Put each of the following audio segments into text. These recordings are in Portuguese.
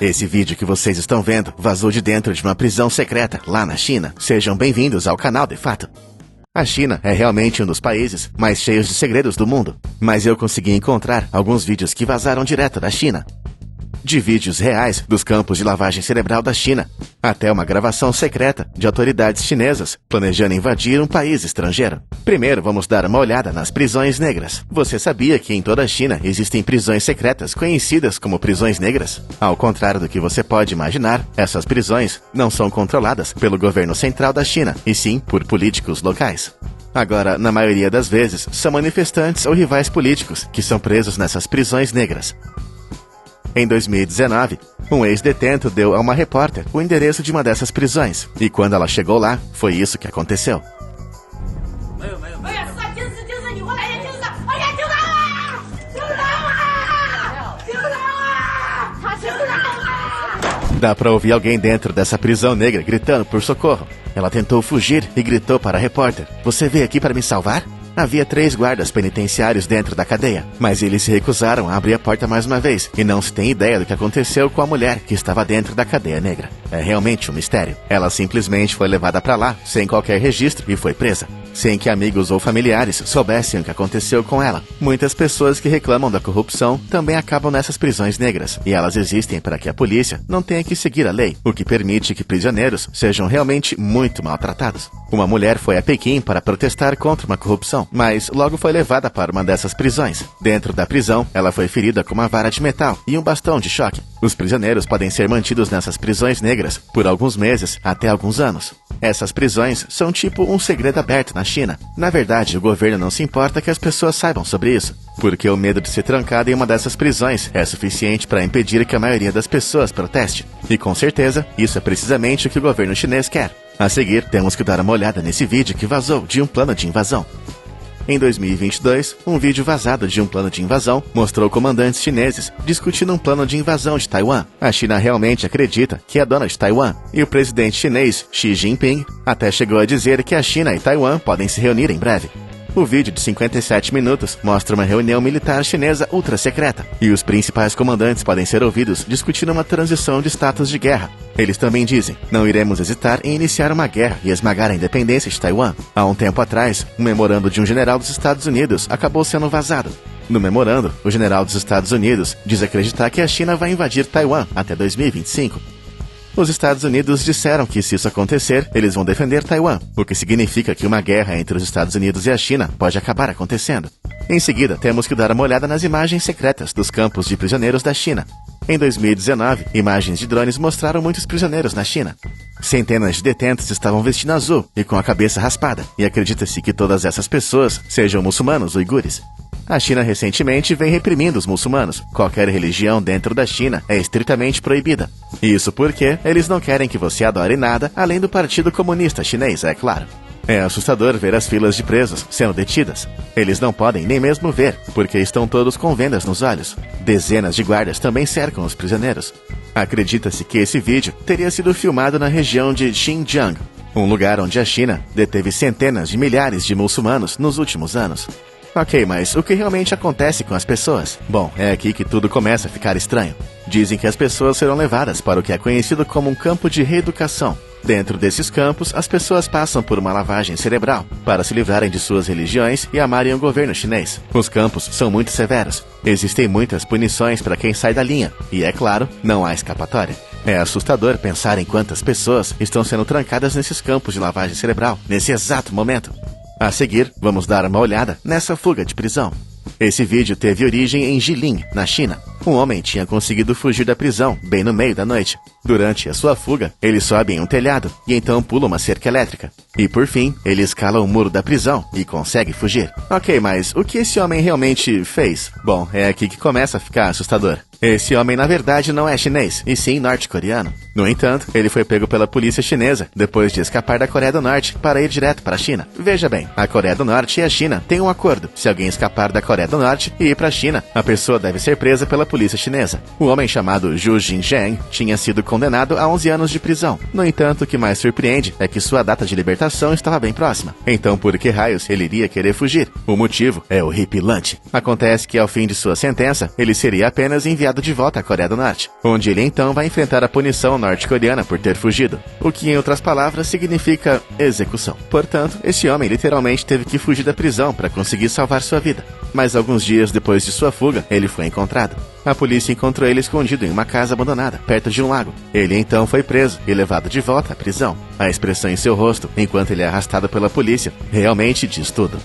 Esse vídeo que vocês estão vendo vazou de dentro de uma prisão secreta lá na China. Sejam bem-vindos ao canal De Fato. A China é realmente um dos países mais cheios de segredos do mundo, mas eu consegui encontrar alguns vídeos que vazaram direto da China. De vídeos reais dos campos de lavagem cerebral da China, até uma gravação secreta de autoridades chinesas planejando invadir um país estrangeiro. Primeiro, vamos dar uma olhada nas prisões negras. Você sabia que em toda a China existem prisões secretas conhecidas como prisões negras? Ao contrário do que você pode imaginar, essas prisões não são controladas pelo governo central da China, e sim por políticos locais. Agora, na maioria das vezes, são manifestantes ou rivais políticos que são presos nessas prisões negras. Em 2019, um ex-detento deu a uma repórter o endereço de uma dessas prisões, e quando ela chegou lá, foi isso que aconteceu. Dá pra ouvir alguém dentro dessa prisão negra gritando por socorro. Ela tentou fugir e gritou para a repórter: "Você veio aqui para me salvar?" Havia 3 guardas penitenciários dentro da cadeia, mas eles se recusaram a abrir a porta mais uma vez, e não se tem ideia do que aconteceu com a mulher que estava dentro da cadeia negra. É realmente um mistério. Ela simplesmente foi levada para lá, sem qualquer registro, e foi presa, sem que amigos ou familiares soubessem o que aconteceu com ela. Muitas pessoas que reclamam da corrupção também acabam nessas prisões negras, e elas existem para que a polícia não tenha que seguir a lei, o que permite que prisioneiros sejam realmente muito maltratados. Uma mulher foi a Pequim para protestar contra uma corrupção, mas logo foi levada para uma dessas prisões. Dentro da prisão, ela foi ferida com uma vara de metal e um bastão de choque. Os prisioneiros podem ser mantidos nessas prisões negras por alguns meses até alguns anos. Essas prisões são tipo um segredo aberto na China. Na verdade, o governo não se importa que as pessoas saibam sobre isso, porque o medo de ser trancado em uma dessas prisões é suficiente para impedir que a maioria das pessoas proteste. E com certeza, isso é precisamente o que o governo chinês quer. A seguir, temos que dar uma olhada nesse vídeo que vazou de um plano de invasão. Em 2022, um vídeo vazado de um plano de invasão mostrou comandantes chineses discutindo um plano de invasão de Taiwan. A China realmente acredita que é dona de Taiwan, e o presidente chinês Xi Jinping até chegou a dizer que a China e Taiwan podem se reunir em breve. O vídeo de 57 minutos mostra uma reunião militar chinesa ultra secreta, e os principais comandantes podem ser ouvidos discutindo uma transição de status de guerra. Eles também dizem: "Não iremos hesitar em iniciar uma guerra e esmagar a independência de Taiwan." Há um tempo atrás, um memorando de um general dos Estados Unidos acabou sendo vazado. No memorando, o general dos Estados Unidos diz acreditar que a China vai invadir Taiwan até 2025. Os Estados Unidos disseram que, se isso acontecer, eles vão defender Taiwan, o que significa que uma guerra entre os Estados Unidos e a China pode acabar acontecendo. Em seguida, temos que dar uma olhada nas imagens secretas dos campos de prisioneiros da China. Em 2019, imagens de drones mostraram muitos prisioneiros na China. Centenas de detentos estavam vestindo azul e com a cabeça raspada, e acredita-se que todas essas pessoas sejam muçulmanos uigures. A China recentemente vem reprimindo os muçulmanos. Qualquer religião dentro da China é estritamente proibida. Isso porque eles não querem que você adore nada além do Partido Comunista Chinês, é claro. É assustador ver as filas de presos sendo detidas. Eles não podem nem mesmo ver, porque estão todos com vendas nos olhos. Dezenas de guardas também cercam os prisioneiros. Acredita-se que esse vídeo teria sido filmado na região de Xinjiang, um lugar onde a China deteve centenas de milhares de muçulmanos nos últimos anos. Ok, mas o que realmente acontece com as pessoas? Bom, é aqui que tudo começa a ficar estranho. Dizem que as pessoas serão levadas para o que é conhecido como um campo de reeducação. Dentro desses campos, as pessoas passam por uma lavagem cerebral para se livrarem de suas religiões e amarem o governo chinês. Os campos são muito severos. Existem muitas punições para quem sai da linha. E, é claro, não há escapatória. É assustador pensar em quantas pessoas estão sendo trancadas nesses campos de lavagem cerebral, nesse exato momento. A seguir, vamos dar uma olhada nessa fuga de prisão. Esse vídeo teve origem em Jilin, na China. Um homem tinha conseguido fugir da prisão bem no meio da noite. Durante a sua fuga, ele sobe em um telhado e então pula uma cerca elétrica. E por fim, ele escala o muro da prisão e consegue fugir. Ok, mas o que esse homem realmente fez? Bom, é aqui que começa a ficar assustador. Esse homem na verdade não é chinês, e sim norte-coreano. No entanto, ele foi pego pela polícia chinesa depois de escapar da Coreia do Norte para ir direto para a China. Veja bem, a Coreia do Norte e a China têm um acordo. Se alguém escapar da Coreia do Norte e ir para a China, a pessoa deve ser presa pela pela polícia chinesa. O homem chamado Zhu Jinzheng tinha sido condenado a 11 anos de prisão. No entanto, o que mais surpreende é que sua data de libertação estava bem próxima. Então, por que raios ele iria querer fugir? O motivo é horripilante. Acontece que ao fim de sua sentença, ele seria apenas enviado de volta à Coreia do Norte, onde ele então vai enfrentar a punição norte-coreana por ter fugido, o que em outras palavras significa execução. Portanto, esse homem literalmente teve que fugir da prisão para conseguir salvar sua vida. Mas alguns dias depois de sua fuga, ele foi encontrado. A polícia encontrou ele escondido em uma casa abandonada, perto de um lago. Ele então foi preso e levado de volta à prisão. A expressão em seu rosto, enquanto ele é arrastado pela polícia, realmente diz tudo.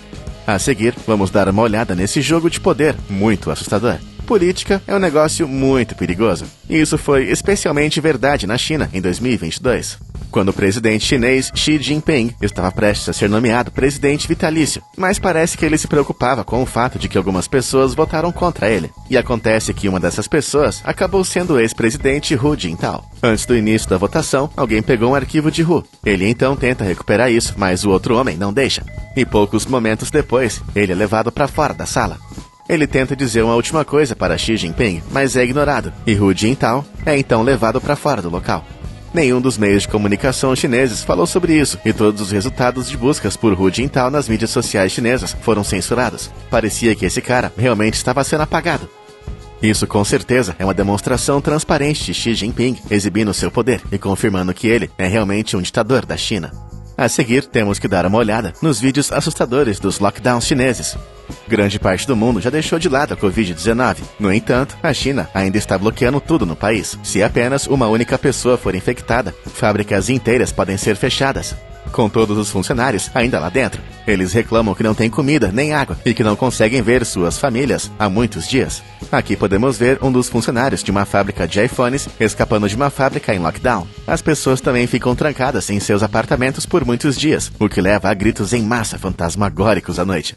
A seguir, vamos dar uma olhada nesse jogo de poder muito assustador. Política é um negócio muito perigoso. E isso foi especialmente verdade na China em 2022. Quando o presidente chinês Xi Jinping estava prestes a ser nomeado presidente vitalício, mas parece que ele se preocupava com o fato de que algumas pessoas votaram contra ele. E acontece que uma dessas pessoas acabou sendo o ex-presidente Hu Jintao. Antes do início da votação, alguém pegou um arquivo de Hu. Ele então tenta recuperar isso, mas o outro homem não deixa. E poucos momentos depois, ele é levado para fora da sala. Ele tenta dizer uma última coisa para Xi Jinping, mas é ignorado, e Hu Jintao é então levado para fora do local. Nenhum dos meios de comunicação chineses falou sobre isso, e todos os resultados de buscas por Hu Jintao nas mídias sociais chinesas foram censurados. Parecia que esse cara realmente estava sendo apagado. Isso com certeza é uma demonstração transparente de Xi Jinping exibindo seu poder e confirmando que ele é realmente um ditador da China. A seguir, temos que dar uma olhada nos vídeos assustadores dos lockdowns chineses. Grande parte do mundo já deixou de lado a Covid-19. No entanto, a China ainda está bloqueando tudo no país. Se apenas uma única pessoa for infectada, fábricas inteiras podem ser fechadas, com todos os funcionários ainda lá dentro. Eles reclamam que não tem comida nem água e que não conseguem ver suas famílias há muitos dias. Aqui podemos ver um dos funcionários de uma fábrica de iPhones escapando de uma fábrica em lockdown. As pessoas também ficam trancadas em seus apartamentos por muitos dias, o que leva a gritos em massa fantasmagóricos à noite.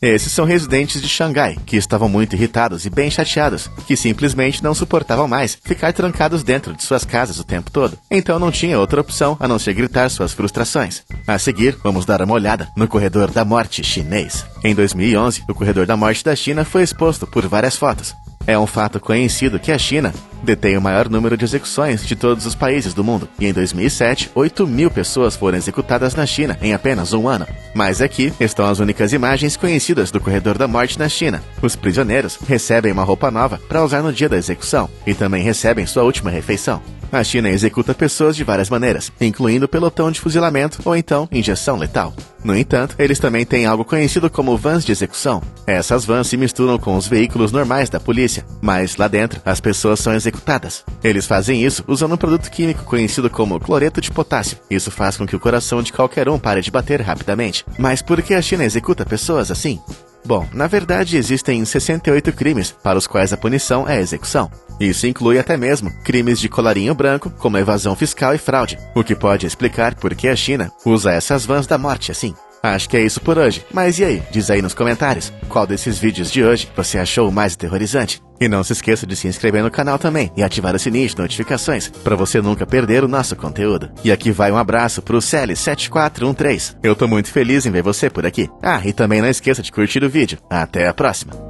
Esses são residentes de Xangai, que estavam muito irritados e bem chateados, que simplesmente não suportavam mais ficar trancados dentro de suas casas o tempo todo. Então não tinha outra opção a não ser gritar suas frustrações. A seguir, vamos dar uma olhada no Corredor da Morte chinês. Em 2011, o Corredor da Morte da China foi exposto por várias fotos. É um fato conhecido que a China detém o maior número de execuções de todos os países do mundo. E em 2007, 8.000 pessoas foram executadas na China em apenas um ano. Mas aqui estão as únicas imagens conhecidas do Corredor da Morte na China. Os prisioneiros recebem uma roupa nova para usar no dia da execução e também recebem sua última refeição. A China executa pessoas de várias maneiras, incluindo pelotão de fuzilamento ou então injeção letal. No entanto, eles também têm algo conhecido como vans de execução. Essas vans se misturam com os veículos normais da polícia, mas lá dentro as pessoas são executadas. Eles fazem isso usando um produto químico conhecido como cloreto de potássio. Isso faz com que o coração de qualquer um pare de bater rapidamente. Mas por que a China executa pessoas assim? Bom, na verdade existem 68 crimes para os quais a punição é a execução. Isso inclui até mesmo crimes de colarinho branco, como evasão fiscal e fraude, o que pode explicar por que a China usa essas vans da morte assim. Acho que é isso por hoje, mas e aí? Diz aí nos comentários, qual desses vídeos de hoje você achou o mais aterrorizante? E não se esqueça de se inscrever no canal também e ativar o sininho de notificações, para você nunca perder o nosso conteúdo. E aqui vai um abraço pro Celi7413. Eu tô muito feliz em ver você por aqui. Ah, e também não esqueça de curtir o vídeo. Até a próxima!